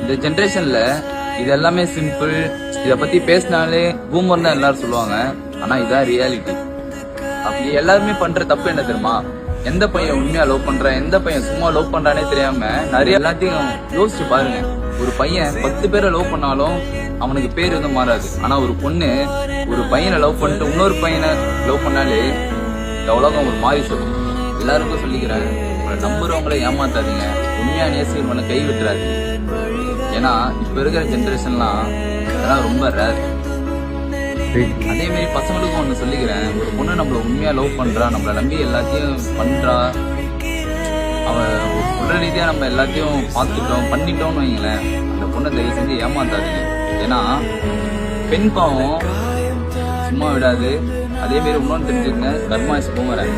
இந்த ஜென்ரேஷன்ல இது எல்லாமே சிம்பிள், இத பத்தி பேசினாலே பூமர் தான் எல்லாரும் சொல்லுவாங்க. ஆனா இதான் ரியாலிட்டி. அப்படி எல்லாருமே பண்ற தப்பு என்ன தெரியுமா? எந்த பையன் உண்மையா லவ் பண்றான், எந்த பையன் சும்மா லவ் பண்றானே தெரியாம நிறைய எல்லாத்தையும் யோசிச்சு பாருங்க. ஒரு பையன் 10 பேரை லவ் பண்ணாலும் அவனுக்கு பேர் எதுவும் மாறாது. ஆனா ஒரு பொண்ணு ஒரு பையனை லவ் பண்ணிட்டு இன்னொரு பையனை லவ் பண்ணாலே இந்த உலகம் ஒரு மாறி சொல்லும். எல்லாருக்கும் சொல்லிக்கிறேன், உங்களை நம்புறவங்களை ஏமாத்தாதீங்க, உண்மையா நேசிக்கிறவனை கை விட்டுறாதீங்க. ஏன்னா இப்ப இருக்கிற ஜென்ரேஷன்லாம் அதெல்லாம் ரொம்ப ரேர். அதே மாதிரி பசங்களுக்கும் ஒண்ணு சொல்லிக்கிறேன், ஒரு பொண்ணு நம்மள உண்மையா லவ் பண்றா, நம்மள நம்பி எல்லாத்தையும் பண்றா, அவன் உடல் ரீதியா நம்ம எல்லாத்தையும் பார்த்துட்டோம் பண்ணிட்டோம்னு வைங்களேன், அந்த பொண்ணை தயவு செஞ்சு ஏமாத்தாதீங்க. ஏன்னா பெண் பாவம் சும்மா விடாது. அதே மாதிரி இன்னொன்று தெரிஞ்சுக்கங்க, கர்மா இஸ் பூமராங்.